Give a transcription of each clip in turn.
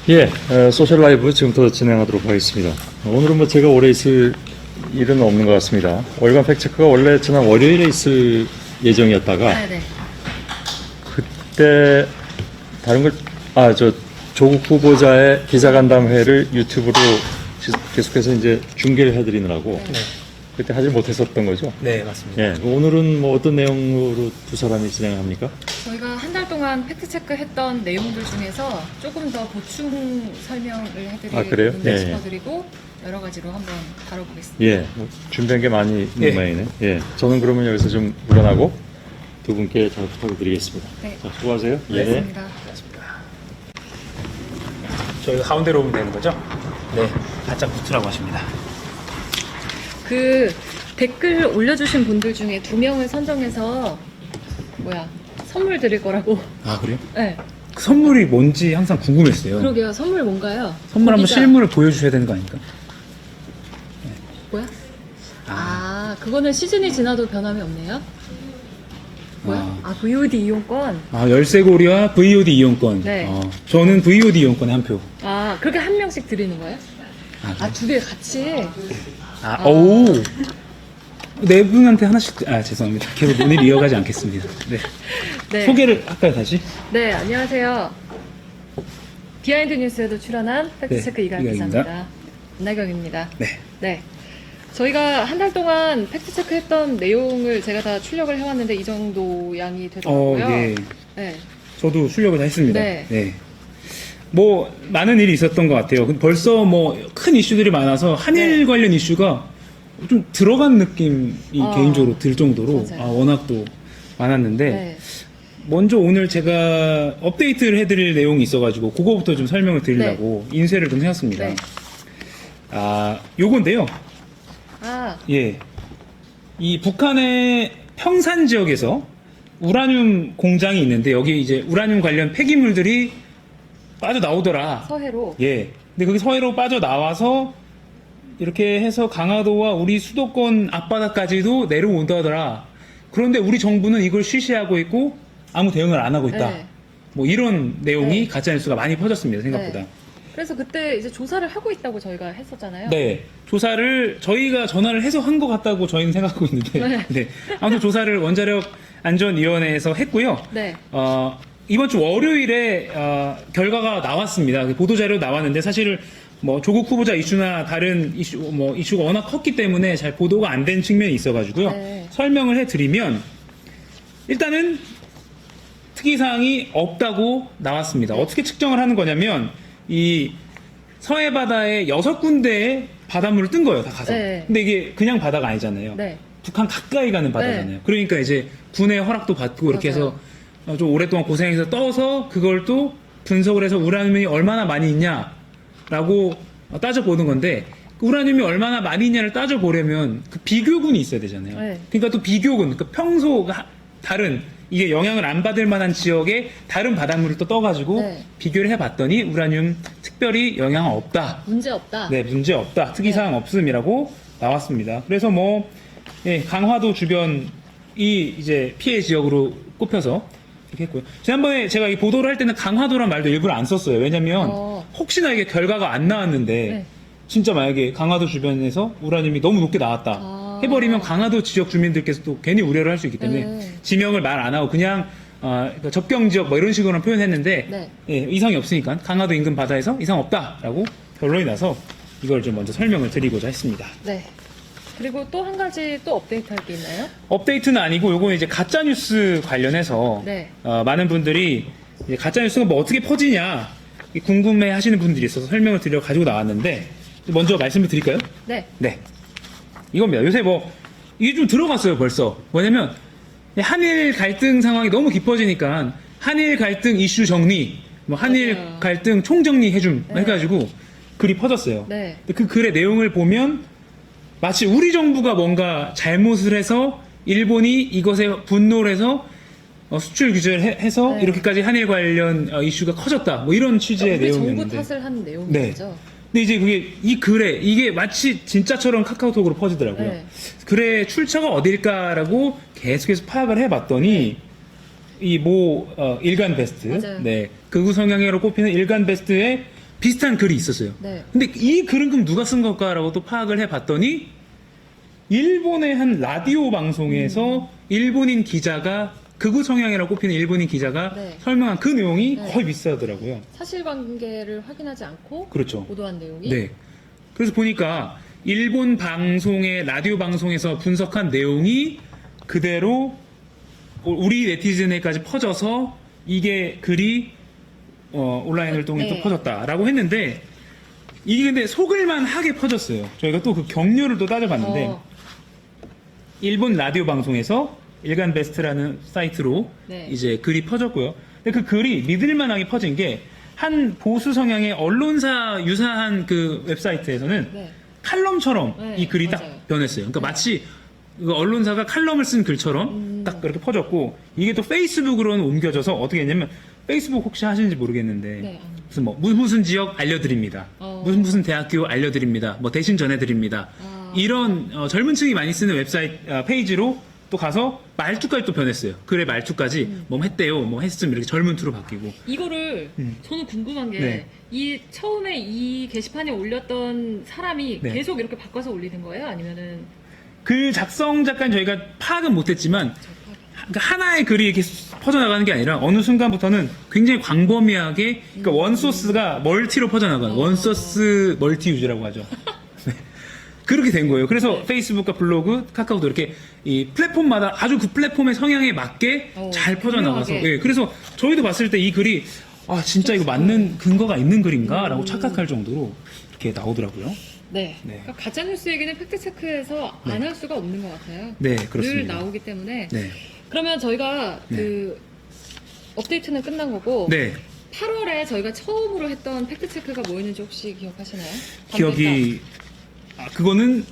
예, 소셜 라이브 지금부터 진행하도록 하겠습니다. 오늘은 뭐 제가 오래 있을 일은 없는 것 같습니다. 월간 팩트체크가 원래 지난 월요일에 있을 예정이었다가 네네. 그때 다른 걸, 조국 후보자의 기자간담회를 유튜브로 계속해서 이제 중계를 해드리느라고 네, 그때 하지 못했었던 거죠. 네 맞습니다. 예, 오늘은 뭐 어떤 내용으로 두 사람이 진행합니까? 저희가 한 달 동안 팩트체크 했던 내용들 중에서 조금 더 보충 설명을 해드리고 그래요? 예, 예. 짚어드리고 여러 가지로 한번 다뤄보겠습니다. 예, 뭐 준비한 게 많이 있는 예. 모양이네. 예, 저는 그러면 여기서 좀 물러나고 두 분께 잘 부탁드리겠습니다. 네. 자, 수고하세요. 고맙습니다. 저희가 가운데로 오면 되는 거죠? 네, 바짝 붙으라고 하십니다. 그 댓글 올려주신 분들 중에 2명을 선정해서 선물 드릴 거라고. 아 그래요? 네. 그 선물이 뭔지 항상 궁금했어요. 그러게요. 선물 뭔가요? 선물 한번 고기자. 실물을 보여주셔야 되는 거 아닙니까? 뭐야? 그거는 시즌이 지나도 변함이 없네요. VOD 이용권. 열쇠고리와 VOD 이용권. 네. 저는 VOD 이용권에 한 표. 그렇게 한 명씩 드리는 거예요? 그래요? 두 개 같이. 오. 네 분한테 하나씩. 죄송합니다. 계속 논의를 이어가지 않겠습니다. 네. 네. 소개를 할까요 다시? 네, 안녕하세요. 비하인드 뉴스에도 출연한 팩트체크 네, 이강 기자입니다. 안나경입니다. 네. 네. 저희가 한 달 동안 팩트체크 했던 내용을 제가 다 출력을 해왔는데 이 정도 양이 되더라고요. 네. 네. 저도 출력을 다 했습니다. 네. 뭐 많은 일이 있었던 것 같아요. 근데 벌써 뭐 큰 이슈들이 많아서 한일 네. 관련 이슈가 좀 들어간 느낌이 개인적으로 들 정도로 맞아요. 워낙 또 많았는데 네. 먼저 오늘 제가 업데이트를 해드릴 내용이 있어가지고 그거부터 좀 설명을 드리려고 인쇄를 좀 해왔습니다. 네. 요건데요. 네. 이 북한의 평산 지역에서 우라늄 공장이 있는데 여기 이제 우라늄 관련 폐기물들이 빠져나오더라. 서해로. 예. 근데 그게 서해로 빠져나와서 이렇게 해서 강화도와 우리 수도권 앞바다까지도 내려온다더라. 그런데 우리 정부는 이걸 쉬쉬하고 있고 아무 대응을 안 하고 있다. 네. 뭐 이런 내용이 네. 가짜뉴스가 많이 퍼졌습니다. 생각보다. 네. 그래서 그때 이제 조사를 하고 있다고 저희가 했었잖아요. 네. 조사를 저희가 전화를 해서 한 것 같다고 저희는 생각하고 있는데. 네. 네. 아무튼 조사를 원자력 안전위원회에서 했고요. 네. 이번 주 월요일에 결과가 나왔습니다. 보도자료 나왔는데 사실 뭐 조국 후보자 이슈나 다른 이슈가 워낙 컸기 때문에 잘 보도가 안 된 측면이 있어가지고요. 네. 설명을 해드리면 일단은 특이사항이 없다고 나왔습니다. 네. 어떻게 측정을 하는 거냐면 이 서해 바다에 6군데에 바닷물을 뜬 거예요, 다 가서. 네. 근데 이게 그냥 바다가 아니잖아요. 네. 북한 가까이 가는 바다잖아요. 그러니까 이제 군의 허락도 받고 이렇게 맞아요. 해서 좀 오랫동안 고생해서 떠서 그걸 또 분석을 해서 우라늄이 얼마나 많이 있냐라고 따져보는 건데 그 우라늄이 얼마나 많이 있냐를 따져보려면 그 비교군이 있어야 되잖아요. 네. 그러니까 또 비교군, 그 평소 다른 이게 영향을 안 받을 만한 지역에 다른 바닷물을 또 떠가지고 네. 비교를 해봤더니 우라늄 특별히 영향은 없다. 문제 없다. 네, 문제 없다. 특이사항 없음이라고 나왔습니다. 그래서 강화도 주변이 이제 피해 지역으로 꼽혀서 이렇게 했고요. 지난번에 제가 이 보도를 할 때는 강화도란 말도 일부러 안 썼어요. 왜냐면 혹시나 이게 결과가 안 나왔는데 네. 진짜 만약에 강화도 주변에서 우라늄이 너무 높게 나왔다 해버리면 강화도 지역 주민들께서 또 괜히 우려를 할 수 있기 때문에 네. 지명을 말 안 하고 그냥 그러니까 접경 지역 뭐 이런 식으로 표현했는데 네. 이상이 없으니까 강화도 인근 바다에서 이상 없다라고 결론이 나서 이걸 좀 먼저 설명을 드리고자 했습니다. 네. 그리고 또 한 가지 또 업데이트 할 게 있나요? 업데이트는 아니고 요거는 이제 가짜 뉴스 관련해서 네. 많은 분들이 이제 가짜 뉴스가 뭐 어떻게 퍼지냐 궁금해 하시는 분들이 있어서 설명을 드려 가지고 나왔는데 먼저 말씀을 드릴까요? 네. 네. 이겁니다. 요새 이게 좀 들어갔어요, 벌써. 뭐냐면, 한일 갈등 상황이 너무 깊어지니까, 한일 갈등 이슈 정리, 한일 맞아요. 갈등 총정리 해줌 네. 해가지고 글이 퍼졌어요. 네. 근데 그 글의 내용을 보면, 마치 우리 정부가 뭔가 잘못을 해서, 일본이 이것에 분노를 해서, 수출 규제를 해서 네. 이렇게까지 한일 관련 이슈가 커졌다. 뭐 이런 취지의 우리 정부 내용이었는데. 탓을 한 내용인 네. 거죠. 근데 이제 이 글에 이게 마치 진짜처럼 카카오톡으로 퍼지더라고요. 네. 글의 출처가 어딜까라고 계속해서 파악을 해봤더니 이 모 일간 베스트, 맞아요. 네, 극우 성향으로 꼽히는 일간 베스트에 비슷한 글이 있었어요. 네. 근데 이 글은 그럼 누가 쓴 걸까라고 또 파악을 해봤더니 일본의 한 라디오 방송에서 일본인 기자가 극우 성향이라고 꼽히는 일본인 기자가 네. 설명한 그 내용이 네. 거의 비슷하더라고요. 사실관계를 확인하지 않고 그렇죠. 보도한 내용이 네. 그래서 보니까 일본 방송의 라디오 방송에서 분석한 내용이 그대로 우리 네티즌에까지 퍼져서 이게 글이 온라인을 통해 또 네. 퍼졌다라고 했는데 이게 근데 속을만 하게 퍼졌어요. 저희가 또 그 경로를 또 따져봤는데 어, 일본 라디오 방송에서 일간 베스트라는 사이트로 네. 이제 글이 퍼졌고요. 근데 그 글이 믿을만하게 퍼진 게 한 보수 성향의 언론사 유사한 그 웹사이트에서는 네. 칼럼처럼 네, 이 글이 맞아요. 딱 변했어요. 그러니까 네. 마치 그 언론사가 칼럼을 쓴 글처럼 딱 그렇게 퍼졌고 이게 또 페이스북으로는 옮겨져서 어떻게 했냐면 페이스북 혹시 하시는지 모르겠는데 네, 아니요. 무슨 뭐 무슨 지역 알려드립니다. 무슨 대학교 알려드립니다. 뭐 대신 전해드립니다. 아. 이런 젊은 층이 많이 쓰는 웹사이트 페이지로 또 가서 말투까지 또 변했어요. 글의 말투까지 뭐 했대요, 뭐 했음 이렇게 젊은 투로 바뀌고. 이거를 저는 궁금한 게 네. 이 처음에 이 게시판에 올렸던 사람이 네. 계속 이렇게 바꿔서 올리는 거예요? 아니면은 글 작성자까지 저희가 파악은 못했지만 그러니까 하나의 글이 이렇게 퍼져나가는 게 아니라 어느 순간부터는 굉장히 광범위하게 그러니까 원소스가 멀티로 퍼져나가는 원소스 멀티 유즈라고 하죠. 네. 그렇게 된 거예요. 그래서 네. 페이스북과 블로그, 카카오도 이렇게 이 플랫폼마다 아주 그 플랫폼의 성향에 맞게 잘 퍼져나가서 유명하게. 예, 그래서 저희도 봤을 때 이 글이 아 진짜 이거 맞는 근거가 있는 글인가라고 착각할 정도로 이렇게 나오더라고요. 네. 네. 그러니까 가짜뉴스 얘기는 팩트체크해서 안 할 수가 없는 것 같아요. 네, 늘 그렇습니다. 나오기 때문에. 네. 그러면 저희가 네. 그 업데이트는 끝난 거고 네. 8월에 저희가 처음으로 했던 팩트체크가 뭐였는지 혹시 기억하시나요? 기억이 그거는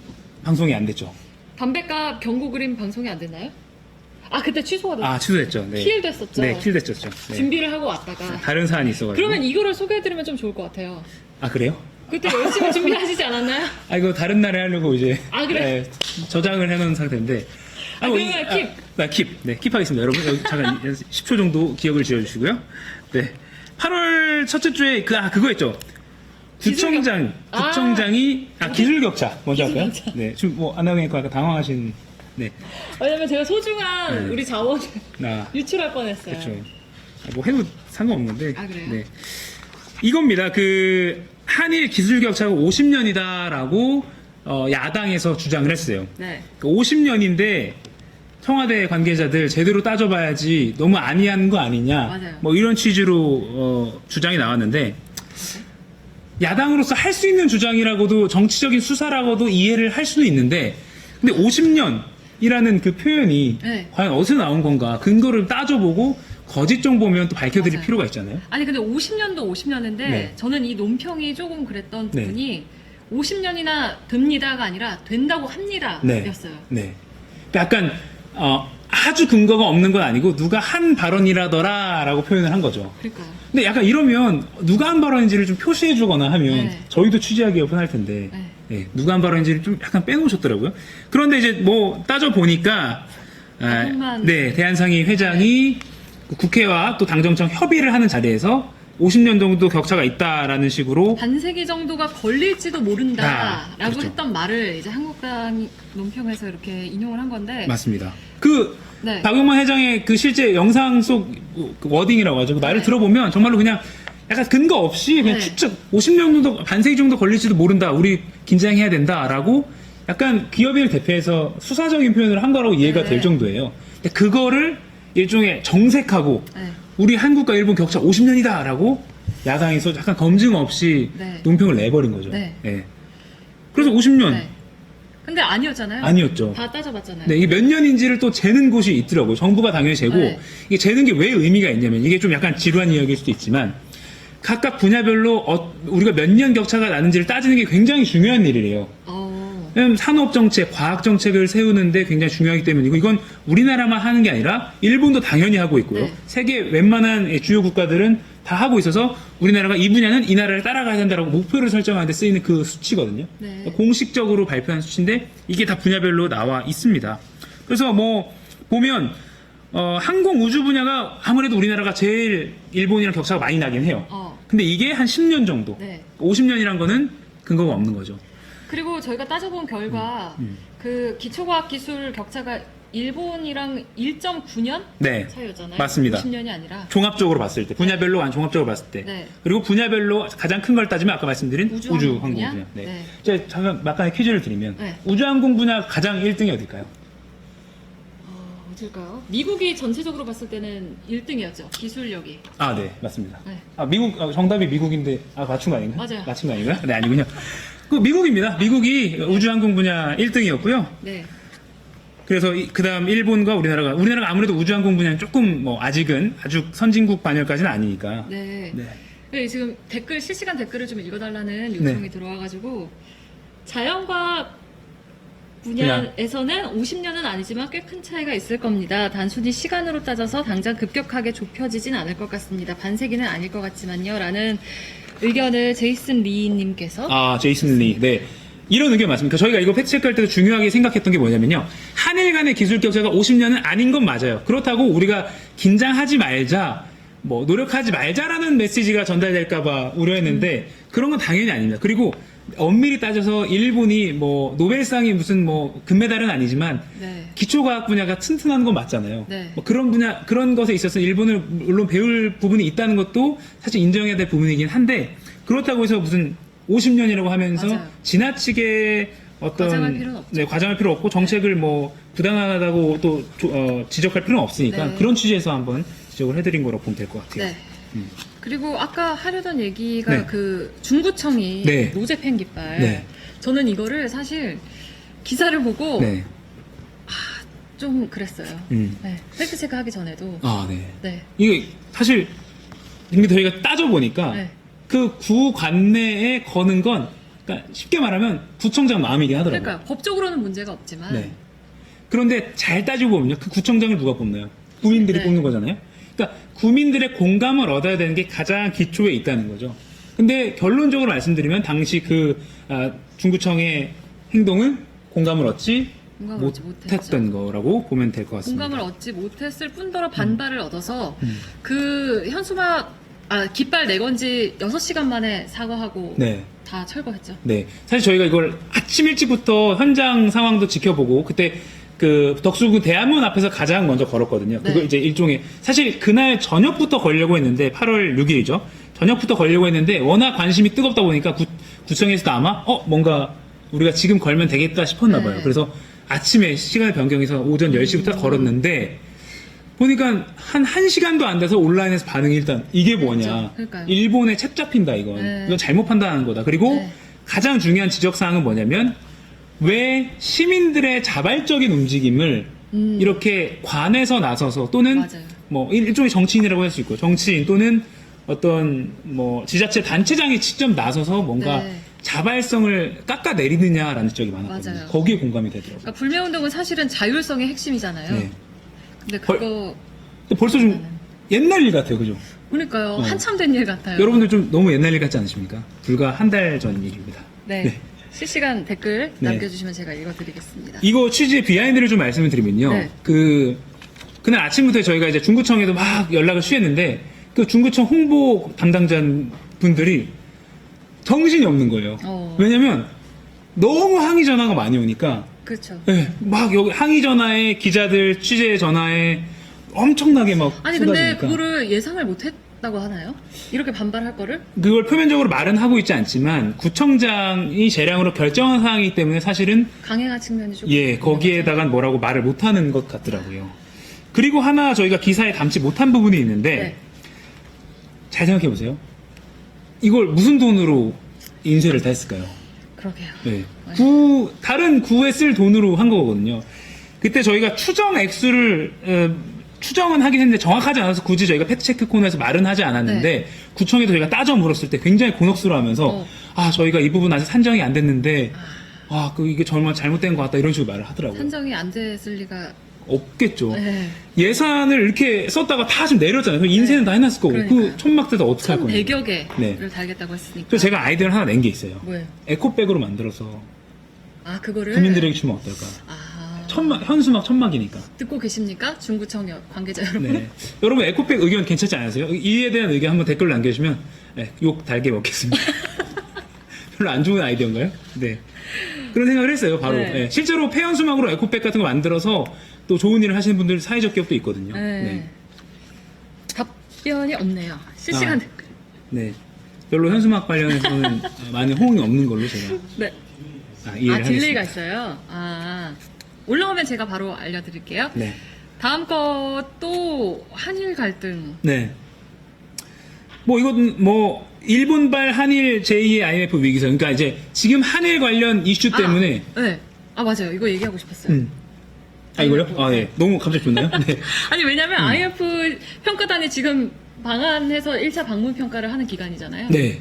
방송이 안 됐죠. 담배값 경고 그림 방송이 안 됐나요? 아 그때 취소가 됐어요. 아 취소됐죠. 네. 킬 됐었죠. 네, 킬 됐었죠. 네. 준비를 하고 왔다가. 다른 사안이 있어가지고. 그러면 이거를 소개해드리면 좀 좋을 것 같아요. 아 그래요? 그때 열심히 준비하시지 않았나요? 아 이거 다른 날에 하려고 이제 아, 그래? 저장을 해놓은 상태인데. 그러면 킵. 킵. 네, 킵하겠습니다. 여러분 여기 잠깐 10초 정도 기억을 지어주시고요. 네. 8월 첫째 주에 그거였죠. 구청장, 아. 구청장이 기술 격차 먼저 할까요? 격차. 네, 지금 뭐 안나경님과 약간 당황하신. 네, 왜냐면 제가 소중한 네. 우리 자원을 나 유출할 뻔했어요. 그렇죠. 뭐 해도 상관없는데. 아, 그래요? 네. 이겁니다. 그 한일 기술 격차가 50년이다라고 야당에서 주장을 했어요. 네. 50년인데 청와대 관계자들 제대로 따져봐야지 너무 안이한 거 아니냐. 맞아요. 뭐 이런 취지로 주장이 나왔는데 야당으로서 할 수 있는 주장이라고도 정치적인 수사라고도 이해를 할 수는 있는데 근데 50년이라는 그 표현이 네. 과연 어디서 나온 건가 근거를 따져보고 거짓 정보면 또 밝혀드릴 맞아요. 필요가 있잖아요. 아니 근데 50년도 50년인데 네. 저는 이 논평이 조금 그랬던 네. 부분이 50년이나 됩니다가 아니라 된다고 합니다 네. 였어요. 네. 약간 아주 근거가 없는 건 아니고 누가 한 발언이라더라라고 표현을 한 거죠. 그러니까요. 근데 약간 이러면 누가 한 발언인지를 좀 표시해 주거나 하면 네. 저희도 취재하기 편할 텐데 네. 예, 누가 한 발언인지를 좀 약간 빼놓으셨더라고요. 그런데 이제 뭐 따져 보니까 네, 대한상의 회장이 국회와 또 당정청 협의를 하는 자리에서 50년 정도 격차가 있다라는 식으로 반세기 정도가 걸릴지도 모른다라고 그렇죠. 했던 말을 이제 한국당 논평에서 이렇게 인용을 한 건데 맞습니다. 그 네. 박용만 회장의 그 실제 영상 속 그 워딩이라고 하죠. 그 말을 네. 들어보면 정말로 그냥 약간 근거 없이 그냥 네. 추측 50년 정도 반세기 정도 걸릴지도 모른다. 우리 긴장해야 된다라고 약간 기업인을 대표해서 수사적인 표현을 한 거라고 이해가 네. 될 정도예요. 근데 그거를 일종의 정색하고 네. 우리 한국과 일본 격차 50년이다라고 야당에서 약간 검증 없이 네. 논평을 내버린 거죠. 네. 예. 그래서 50년 네. 근데 아니었잖아요. 아니었죠. 다 따져봤잖아요. 네, 이게 몇 년인지를 또 재는 곳이 있더라고요. 정부가 당연히 재고 네. 이게 재는 게 왜 의미가 있냐면 이게 좀 약간 지루한 이야기일 수도 있지만 각각 분야별로 우리가 몇 년 격차가 나는지를 따지는 게 굉장히 중요한 일이래요. 왜냐면 산업 정책, 과학 정책을 세우는데 굉장히 중요하기 때문이고 이건 우리나라만 하는 게 아니라 일본도 당연히 하고 있고요. 네. 세계 웬만한 주요 국가들은 다 하고 있어서 우리나라가 이 분야는 이 나라를 따라가야 된다라고 목표를 설정하는데 쓰이는 그 수치거든요. 네. 공식적으로 발표한 수치인데 이게 다 분야별로 나와 있습니다. 그래서 뭐 보면 항공 우주 분야가 아무래도 우리나라가 제일 일본이랑 격차가 많이 나긴 해요. 근데 이게 한 10년 정도. 네. 50년이란 거는 근거가 없는 거죠. 그리고 저희가 따져본 결과 그 기초과학기술 격차가 일본이랑 1.9년 네. 차이였잖아요. 맞습니다. 50년이 아니라. 종합적으로 봤을 때, 분야별로 종합적으로 봤을 때. 네. 그리고 분야별로 가장 큰 걸 따지면 아까 말씀드린 우주항공 우주항공 분야? 분야. 네. 네. 제가 잠깐 막간의 퀴즈를 드리면 네. 우주항공 분야 가장 1등이 어딜까요? 어딜까요? 미국이 전체적으로 봤을 때는 1등이었죠. 기술력이. 아, 네, 맞습니다. 네. 정답이 미국인데, 맞춘 거 아닌가? 맞아요. 맞춘 거 아닌가요? 네, 아니군요. 그 미국입니다. 미국이 우주항공 분야 1등이었고요. 네. 그래서 그 다음 일본과 우리나라가 아무래도 우주항공 분야는 조금 아직은 아주 선진국 반열까지는 아니니까. 네. 네. 네, 지금 실시간 댓글을 좀 읽어달라는 요청이 네. 들어와가지고, 자연과학 분야에서는 50년은 아니지만 꽤 큰 차이가 있을 겁니다. 단순히 시간으로 따져서 당장 급격하게 좁혀지진 않을 것 같습니다. 반세기는 아닐 것 같지만요. 라는 의견을 제이슨 리님께서. 제이슨 리. 네. 이런 의견 맞습니까? 저희가 이거 팩트체크할 때도 중요하게 생각했던 게 뭐냐면요. 한일 간의 기술 격차가 50년은 아닌 건 맞아요. 그렇다고 우리가 긴장하지 말자, 노력하지 말자라는 메시지가 전달될까봐 우려했는데, 그런 건 당연히 아닙니다. 그리고 엄밀히 따져서 일본이 노벨상이 무슨 금메달은 아니지만, 네. 기초과학 분야가 튼튼한 건 맞잖아요. 네. 그런 것에 있어서 일본을 물론 배울 부분이 있다는 것도 사실 인정해야 될 부분이긴 한데, 그렇다고 해서 무슨 50년이라고 하면서 맞아요. 지나치게 과장할 필요는 없죠. 네, 과장할 필요 없고 정책을 부당하다고 또 지적할 필요는 없으니까 네. 그런 취지에서 한번 지적을 해드린 거라고 보면 될 것 같아요. 네. 그리고 아까 하려던 얘기가 네. 그 중구청이 네. 노제팬 깃발. 네. 저는 이거를 사실 기사를 보고 네. 좀 그랬어요. 음. 네. 팩트체크 하기 전에도. 네. 네. 이게 사실 근데 저희가 따져보니까 네. 그 구 관내에 거는 건 그러니까 쉽게 말하면 구청장 마음이긴 하더라고요. 그러니까 법적으로는 문제가 없지만. 네. 그런데 잘 따지고 보면요. 그 구청장을 누가 뽑나요? 구민들이 네. 뽑는 거잖아요. 그러니까 구민들의 공감을 얻어야 되는 게 가장 기초에 있다는 거죠. 근데 결론적으로 말씀드리면 당시 중구청의 행동은 공감을 얻지 공감을 얻지 못했던 거라고 보면 될 것 같습니다. 공감을 얻지 못했을 뿐더러 반발을 얻어서 그 깃발 내건 지 6시간 만에 사과하고 네. 다 철거했죠. 네. 사실 저희가 이걸 아침 일찍부터 현장 상황도 지켜보고 그때 그 덕수궁 대한문 앞에서 가장 먼저 걸었거든요. 그거 네. 이제 일종의 사실 그날 저녁부터 걸려고 했는데 8월 6일이죠. 저녁부터 걸려고 했는데 워낙 관심이 뜨겁다 보니까 구청에서도 아마 뭔가 우리가 지금 걸면 되겠다 싶었나 봐요. 네. 그래서 아침에 시간을 변경해서 오전 10시부터 걸었는데 보니까 한 1시간도 안 돼서 온라인에서 반응이 일단 이게 뭐냐. 그렇죠. 그러니까요. 일본에 책 잡힌다 이건. 네. 이건 잘못 판단하는 거다. 그리고 네. 가장 중요한 지적사항은 뭐냐면 왜 시민들의 자발적인 움직임을 이렇게 관에서 나서서 또는 맞아요. 일종의 정치인이라고 할 수 있고 정치인 또는 어떤 지자체 단체장이 직접 나서서 뭔가 네. 자발성을 깎아내리느냐라는 지적이 많았거든요. 맞아요. 거기에 공감이 되더라고요. 그러니까 불매운동은 사실은 자율성의 핵심이잖아요. 네. 근데 그거 근데 벌써 좀 옛날 일 같아요, 그죠? 그러니까요. 한참 된 일 같아요. 여러분들 좀 너무 옛날 일 같지 않으십니까? 불과 한 달 전 일입니다. 네. 네. 실시간 댓글 네. 남겨주시면 제가 읽어드리겠습니다. 이거 취지의 비하인드를 좀 말씀을 드리면요. 네. 그날 아침부터 저희가 이제 중구청에도 막 연락을 취했는데 그 중구청 홍보 담당자 분들이 정신이 없는 거예요. 왜냐면 너무 항의 전화가 많이 오니까 그렇죠. 네, 막 여기 항의 전화에 기자들 취재 전화에 엄청나게 막 아니 쏟아지니까 근데 그거를 예상을 못했다고 하나요? 이렇게 반발할 거를? 그걸 표면적으로 말은 하고 있지 않지만 구청장이 재량으로 결정한 사항이기 때문에 사실은 강행한 측면이 조금 거기에다가 뭐라고 말을 못하는 것 같더라고요. 그리고 하나 저희가 기사에 담지 못한 부분이 있는데 네. 잘 생각해 보세요. 이걸 무슨 돈으로 인쇄를 다 했을까요? 그러게요. 네. 다른 구에 쓸 돈으로 한 거거든요. 그때 저희가 추정 액수를 추정은 하긴 했는데 정확하지 않아서 굳이 저희가 팩트체크 코너에서 말은 하지 않았는데 구청에도 저희가 따져 물었을 때 굉장히 곤혹스러워하면서 저희가 이 부분 아직 산정이 안 됐는데 이게 정말 잘못된 것 같다 이런 식으로 말을 하더라고요. 산정이 안 됐을 리가 없겠죠. 네. 예산을 이렇게 썼다가 다 좀 내렸잖아요. 인쇄는 다 해놨을 거고 그러니까요. 그 천막 때도 어떻게 할 거예요? 100여 개를 네. 달겠다고 했으니까. 그래서 제가 아이디어를 하나 낸 게 있어요. 뭐예요? 에코백으로 만들어서 그거를 국민들에게 주면 어떨까? 현수막 천막이니까. 듣고 계십니까? 중구청 관계자 여러분. 네. 여러분 에코백 의견 괜찮지 않으세요? 이에 대한 의견 한번 댓글 남겨주시면 네, 욕 달게 먹겠습니다. 별로 안 좋은 아이디어인가요? 네. 그런 생각을 했어요, 바로. 네. 네. 실제로 폐현수막으로 에코백 같은 거 만들어서 또 좋은 일을 하시는 분들 사회적 기업도 있거든요. 네. 네. 답변이 없네요. 실시간 아. 댓글. 네. 별로 현수막 관련해서는 많은 호응이 없는 걸로 제가 네. 이해를 딜레이가 하겠습니다. 있어요. 올라오면 제가 바로 알려드릴게요. 네. 다음 것도 한일 갈등. 네. 뭐 이건 뭐 일본발 한일 제2의 IMF 위기설. 그러니까 이제 지금 한일 관련 이슈 때문에 네. 맞아요. 이거 얘기하고 싶었어요. 이거요? 네. 너무 갑자기 좋나요? 네. 아니, 왜냐면 IMF 평가단이 지금 방한해서 1차 방문 평가를 하는 기간이잖아요. 네.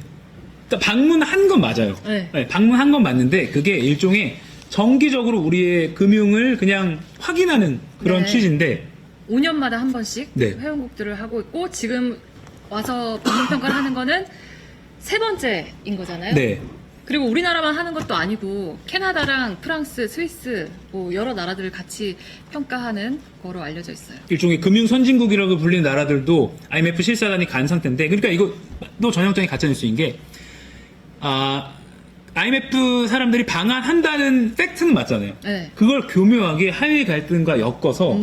그러니까 방문한 건 맞아요. 네. 네, 방문한 건 맞는데 그게 일종의 정기적으로 우리의 금융을 그냥 확인하는 그런 네. 취지인데 5년마다 한 번씩 네. 회원국들을 하고 있고 지금 와서 방문 평가를 하는 거는 세 번째인 거잖아요. 네. 그리고 우리나라만 하는 것도 아니고 캐나다랑 프랑스, 스위스 뭐 여러 나라들을 같이 평가하는 거로 알려져 있어요. 일종의 금융 선진국이라고 불리는 나라들도 IMF 실사단이 간 상태인데 그러니까 이것도 전형적인 가짜뉴스인 게 IMF 사람들이 방한한다는 팩트는 맞잖아요. 네. 그걸 교묘하게 한일 갈등과 엮어서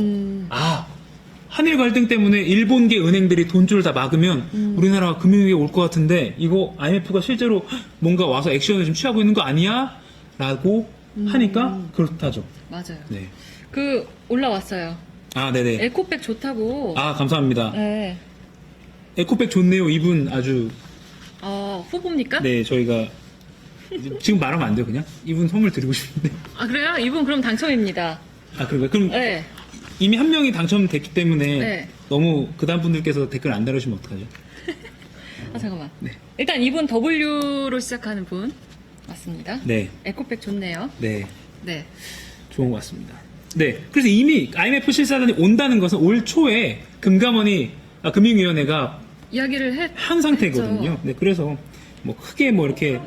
한일 갈등 때문에 일본계 은행들이 돈줄을 다 막으면 우리나라가 금융위기 올 것 같은데 이거 IMF가 실제로 뭔가 와서 액션을 좀 취하고 있는 거 아니야? 라고 하니까 그렇다죠. 맞아요. 네. 올라왔어요. 네네. 에코백 좋다고. 감사합니다. 네. 에코백 좋네요. 이분 아주 후보입니까? 네 저희가 지금 말하면 안 돼요 그냥? 이분 선물 드리고 싶은데 그래요? 이분 그럼 당첨입니다. 그런가요? 그럼 네. 이미 한 명이 당첨됐기 때문에 네. 너무 그 다음 분들께서 댓글 안 달으시면 어떡하죠? 잠깐만. 네. 일단 이분 W로 시작하는 분 맞습니다. 네. 에코백 좋네요. 네. 네. 좋은 것 같습니다. 네. 그래서 이미 IMF 실사단이 온다는 것은 올 초에 금융위원회가 이야기를 한 상태거든요. 네. 그래서 뭐 크게 뭐 이렇게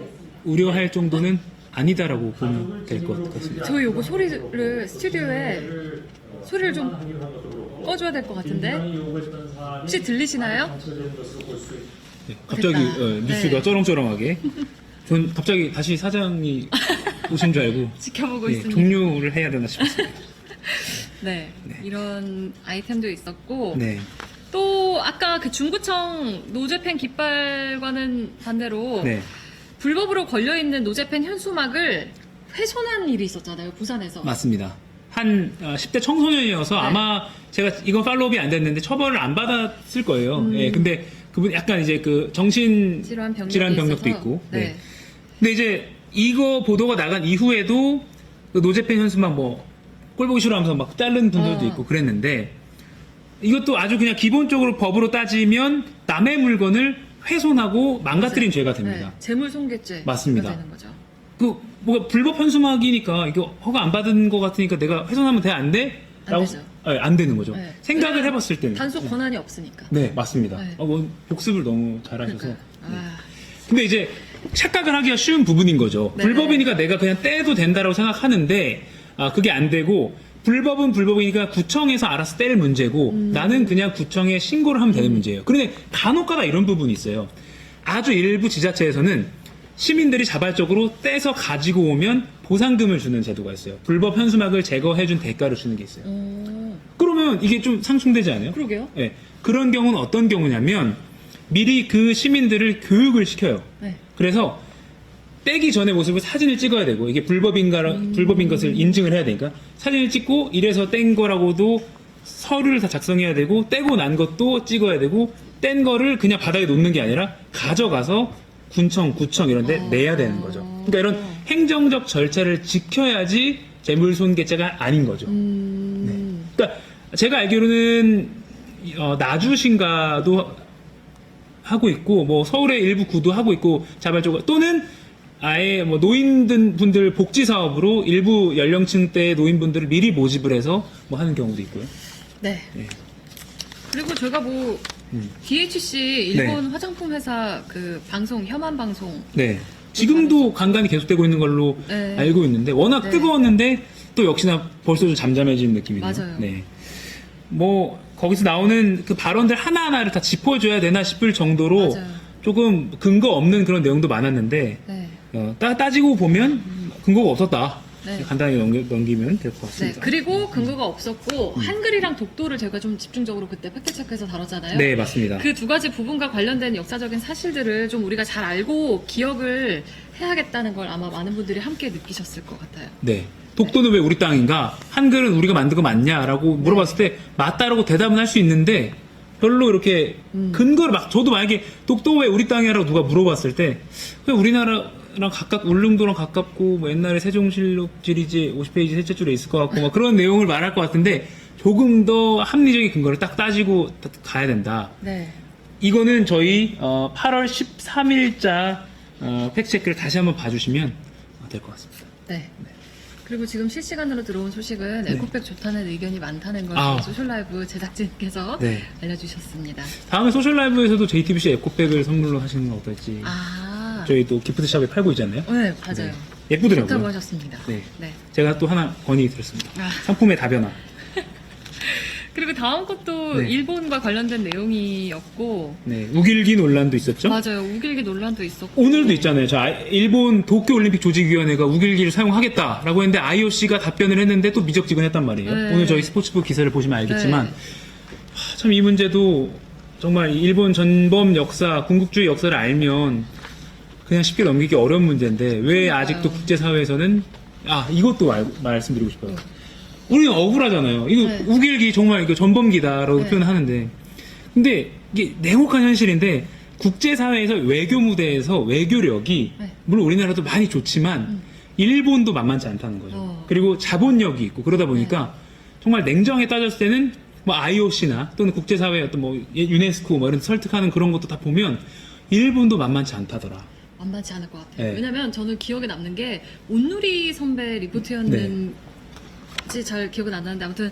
우려할 정도는 아니다라고 보면 될 것 같습니다. 저희 요거 소리를 스튜디오에 소리를 좀 꺼줘야 될 것 같은데 혹시 들리시나요? 네, 갑자기 됐다. 뉴스가 네. 쩌렁쩌렁하게 전 갑자기 다시 사장이 오신 줄 알고 지켜보고 네, 있습니다. 종료를 해야 되나 싶었습니다. 네. 이런 아이템도 있었고 네. 또 아까 그 중구청 노제펜 깃발과는 반대로 네. 불법으로 걸려있는 노제펜 현수막을 훼손한 일이 있었잖아요. 부산에서. 맞습니다. 한 10대 청소년이어서 네. 아마 제가 이건 팔로우업이 안 됐는데 처벌을 안 받았을 거예요. 예, 근데 그분 약간 이제 그 정신 질환 병력이 질환 병력도 있어서. 있고. 네. 근데 이제 이거 보도가 나간 이후에도 그 노제펜 현수막 뭐 꼴보기 싫어하면서 막 자른 분들도 있고 그랬는데 이것도 아주 그냥 기본적으로 법으로 따지면 남의 물건을 훼손하고 망가뜨린 죄가 됩니다. 네. 재물손괴죄. 맞습니다. 되는 거죠. 뭐가 불법 현수막이니까 이거 허가 안 받은 거 같으니까 내가 훼손하면 돼? 안 돼? 안 되죠. 안 되는 거죠. 네. 생각을 왜냐면 해봤을 때는. 단속 권한이 없으니까. 네, 맞습니다. 네. 뭐 복습을 너무 잘하셔서. 그러니까요. 근데 이제 착각을 하기가 쉬운 부분인 거죠. 네. 불법이니까 내가 그냥 떼도 된다라고 생각하는데 그게 안 되고 불법은 불법이니까 구청에서 알아서 뗄 문제고 나는 그냥 구청에 신고를 하면 되는 문제예요. 그런데 간혹가다 이런 부분이 있어요. 아주 일부 지자체에서는 시민들이 자발적으로 떼서 가지고 오면 보상금을 주는 제도가 있어요. 불법 현수막을 제거해준 대가를 주는 게 있어요. 그러면 이게 좀 상충되지 않아요? 그러게요. 네. 그런 경우는 어떤 경우냐면 미리 그 시민들을 교육을 시켜요. 네. 그래서 떼기 전에 모습을 사진을 찍어야 되고 이게 불법인 것을 인증을 해야 되니까 사진을 찍고 이래서 뗀 거라고도 서류를 다 작성해야 되고 떼고 난 것도 찍어야 되고 뗀 거를 그냥 바닥에 놓는 게 아니라 가져가서 군청, 구청 이런 데 내야 되는 거죠. 그러니까 이런 행정적 절차를 지켜야지 재물손괴죄가 아닌 거죠. 네. 그러니까 제가 알기로는 나주신가도 하고 있고 뭐 서울의 일부 구도 하고 있고 자발적으로 또는 아예 뭐 노인분들 복지 사업으로 일부 연령층대 노인분들을 미리 모집을 해서 뭐 하는 경우도 있고요. 네. 네. 그리고 저희가 뭐 DHC 일본 화장품 회사 그 방송 혐한 방송 네. 지금도 간간히 계속되고 있는 걸로 네. 알고 있는데 워낙 네. 뜨거웠는데 또 역시나 벌써 좀 잠잠해지는 느낌이네요. 맞아요. 네. 뭐 거기서 나오는 그 발언들 하나하나를 다 짚어줘야 되나 싶을 정도로 맞아요. 조금 근거 없는 그런 내용도 많았는데 네. 따지고 보면 근거가 없었다. 네. 간단하게 넘기면 될 것 네, 같습니다. 그리고 근거가 없었고 한글이랑 독도를 제가 좀 집중적으로 그때 팩트체크해서 다뤘잖아요. 네, 맞습니다. 그 두 가지 부분과 관련된 역사적인 사실들을 좀 우리가 잘 알고 기억을 해야겠다는 걸 아마 많은 분들이 함께 느끼셨을 것 같아요. 네. 독도는 왜 우리 땅인가? 한글은 우리가 만든 거 맞냐라고 물어봤을 때 맞다라고 대답은 할 수 있는데 별로 이렇게 근거를 저도 만약에 독도 왜 우리 땅이라고 누가 물어봤을 때 왜 우리나라랑 울릉도랑 가깝고 뭐 옛날에 세종실록 지리지 50페이지 셋째 줄에 있을 것 같고 막 그런 내용을 말할 것 같은데 조금 더 합리적인 근거를 딱 따지고 가야 된다. 네. 이거는 저희 8월 13일자 팩트체크를 다시 한번 봐주시면 될 것 같습니다. 네. 그리고 지금 실시간으로 들어온 소식은 네. 에코백 좋다는 의견이 많다는 걸 아. 소셜라이브 제작진께서 네. 알려주셨습니다. 다음에 소셜라이브에서도 JTBC 에코백을 선물로 하시는 건 어떨지. 아, 저희 또 기프트샵에 팔고 있잖아요. 네, 맞아요. 예쁘더라고요. 좋다고 하셨습니다. 네. 네. 제가 또 하나 건의 드렸습니다. 아. 상품의 다변화. 그리고 다음 것도 네. 일본과 관련된 내용이었고, 네. 우길기 논란도 있었죠. 맞아요. 우길기 논란도 있었고. 오늘도 있잖아요. 일본 도쿄올림픽 조직위원회가 우길기를 사용하겠다라고 했는데 IOC가 답변을 했는데 또 미적지근했단 말이에요. 네. 오늘 저희 스포츠부 기사를 보시면 알겠지만 네. 참 이 문제도 정말 일본 전범 역사, 군국주의 역사를 알면 그냥 쉽게 넘기기 어려운 문제인데 왜 그러니까요. 아직도 국제사회에서는 이것도 말씀드리고 싶어요. 우리는 억울하잖아요. 이거 네. 우길기 정말 이거 전범기다라고 네. 표현하는데 근데 이게 냉혹한 현실인데 국제사회에서 외교 무대에서 외교력이 네. 물론 우리나라도 많이 좋지만 일본도 만만치 않다는 거죠. 그리고 자본력이 있고 그러다 보니까 정말 냉정에 따졌을 때는 뭐 IOC나 또는 국제사회 어떤 뭐 유네스코 뭐 이런 설득하는 그런 것도 다 보면 일본도 만만치 않다더라. 만만치 않을 것 같아요. 네. 왜냐면 저는 기억에 남는 게 온누리 선배 리포트였는지 잘 기억은 안 나는데 아무튼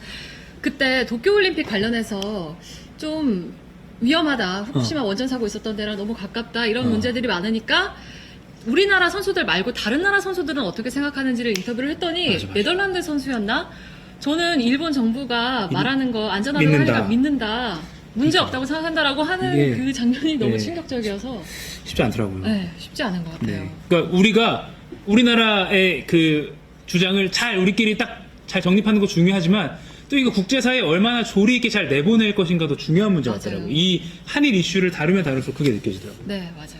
그때 도쿄올림픽 관련해서 좀 위험하다. 후쿠시마 원전 사고 있었던 데랑 너무 가깝다. 이런 문제들이 많으니까 우리나라 선수들 말고 다른 나라 선수들은 어떻게 생각하는지를 인터뷰를 했더니 맞아. 네덜란드 선수였나? 저는 일본 정부가 말하는 거 안전하다고 믿는다. 하니까 믿는다. 문제 없다고 생각한다라고 하는 이게- 그 장면이 너무 네. 충격적이어서 쉽지 않더라고요. 네, 쉽지 않은 것 같아요. 네. 그러니까 우리가 우리나라의 그 주장을 잘 우리끼리 딱 잘 정립하는 거 중요하지만 또 이거 국제사회에 얼마나 조리 있게 잘 내보낼 것인가도 중요한 문제 맞아요. 같더라고요. 이 한일 이슈를 다루면 다룰수록 그게 느껴지더라고요. 네, 맞아요.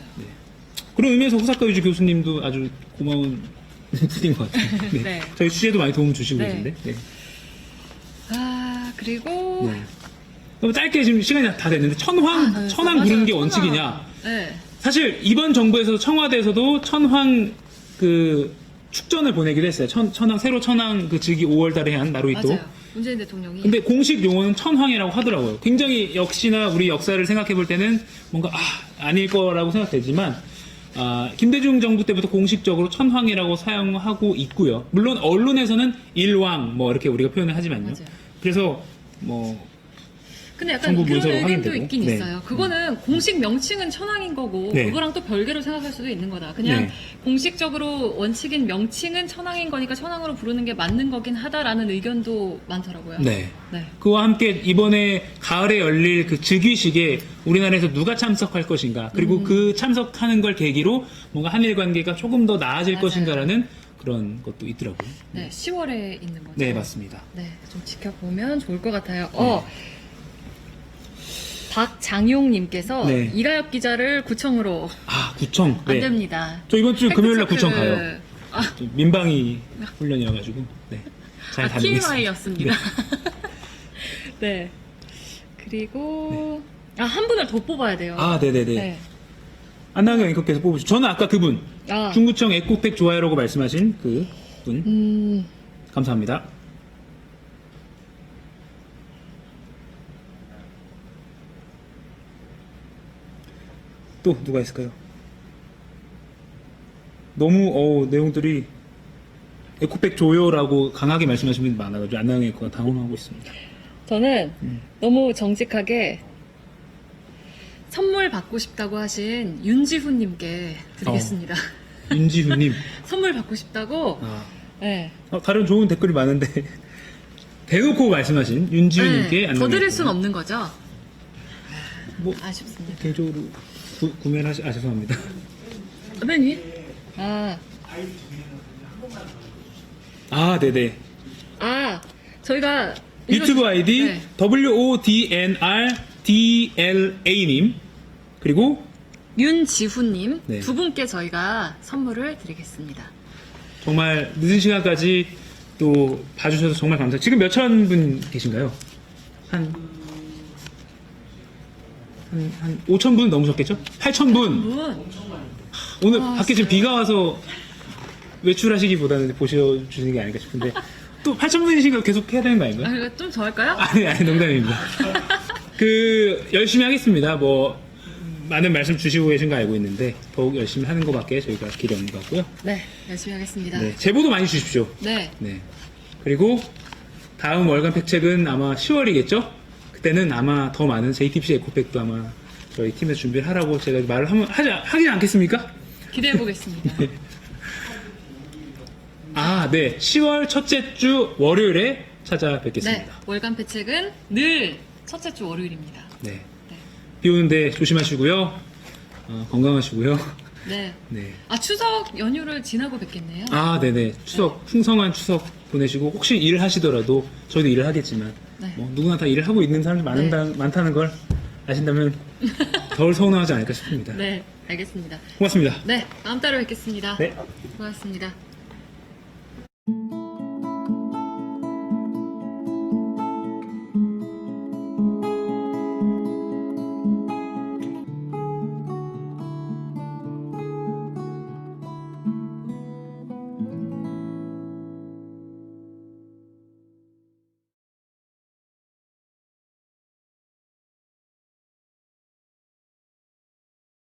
그런 의미에서 호사카 유지 교수님도 아주 고마운 분인 것 같아요. 네. 네. 저희 취재도 많이 도움 주시고 네. 계신데. 네. 아, 그리고 네. 그럼 짧게 지금 시간이 다 됐는데 천황 부르는 게 원칙이냐? 네. 사실 이번 정부에서도 청와대에서도 천황 그 축전을 보내기로 했어요. 새로 천황 그 즉위 5월달에 한 나루히토. 맞아요. 문재인 대통령이. 근데 공식 용어는 천황이라고 하더라고요. 굉장히 역시나 우리 역사를 생각해 볼 때는 뭔가 아닐 거라고 생각되지만 김대중 정부 때부터 공식적으로 천황이라고 사용하고 있고요. 물론 언론에서는 일왕 뭐 이렇게 우리가 표현을 하지만요. 맞아요. 그래서 뭐 근데 약간 정부 그런 문서로 의견도 확인되고. 있긴 네. 있어요. 그거는 공식 명칭은 천황인 거고 네. 그거랑 또 별개로 생각할 수도 있는 거다. 그냥 네. 공식적으로 원칙인 명칭은 천황인 거니까 천황으로 부르는 게 맞는 거긴 하다라는 의견도 많더라고요. 네. 네. 그와 함께 이번에 가을에 열릴 그 즉위식에 우리나라에서 누가 참석할 것인가 그리고 그 참석하는 걸 계기로 뭔가 한일 관계가 조금 더 나아질 맞아요. 것인가라는 그런 것도 있더라고요. 네, 10월에 있는 거죠. 네, 맞습니다. 네, 좀 지켜보면 좋을 것 같아요. 박장용님께서 네. 이가엽 기자를 구청으로 구청. 안 네. 됩니다. 저 이번 주 금요일 날 구청 팩트체크. 가요. 좀 민방위 훈련이어가지고. 네. 잘 다니겠습니다. TMI였습니다. 네. 그리고 한 분을 더 뽑아야 돼요. 네네네. 네. 안나경 앵커께서 뽑으시죠. 저는 아까 그분. 아. 중구청 에코팩 좋아요라고 말씀하신 그 분. 감사합니다. 또 누가 있을까요? 너무 내용들이 에코백 조요라고 강하게 말씀하시는 분이 많아가지고 안나경 앵커가 당황하고 있습니다. 저는 너무 정직하게 선물 받고 싶다고 하신 윤지훈님께 드리겠습니다. 윤지훈님. 선물 받고 싶다고 네. 다른 좋은 댓글이 많은데 대놓고 말씀하신 윤지훈님께 더 드릴 순 없는 거죠? 뭐 아쉽습니다. 개인적으로 구매를 죄송합니다. 맨 아, 네네. 저희가 유튜브 아이디 네. WODNRDLA님 그리고 윤지훈님 네. 두 분께 저희가 선물을 드리겠습니다. 정말 늦은 시간까지 또 봐주셔서 정말 감사해요. 지금 몇천 분 계신가요? 한 5천 분 넘으셨겠죠? 8천 분. 분 오늘 밖에 지금 비가 와서 외출하시기보다는 보셔주시는 게 아닐까 싶은데 또 8천 분이시니까 계속 해야 되는 거 아닌가요? 좀 더 할까요? 아니 농담입니다. 열심히 하겠습니다. 뭐 많은 말씀 주시고 계신 거 알고 있는데 더욱 열심히 하는 것밖에 저희가 길이 없는 것 같고요. 네, 열심히 하겠습니다. 네, 제보도 많이 주십시오. 네. 네. 그리고 다음 월간 팩책은 아마 10월이겠죠? 그때는 아마 더 많은 JTBC 에코백도 아마 저희 팀에서 준비를 하라고 제가 말을 하지 않겠습니까? 기대해 보겠습니다. 네. 10월 첫째 주 월요일에 찾아뵙겠습니다. 네, 월간 패책은 늘 첫째 주 월요일입니다. 네. 비 오는데 조심하시고요. 건강하시고요. 네. 네. 추석 연휴를 지나고 뵙겠네요. 네네. 풍성한 추석 보내시고, 혹시 일을 하시더라도, 저희도 일을 하겠지만, 네. 뭐, 누구나 다 일을 하고 있는 사람들이 많다는 걸 아신다면, 덜 서운하지 않을까 싶습니다. 네, 알겠습니다. 고맙습니다. 네, 다음 달에 뵙겠습니다. 네. 고맙습니다.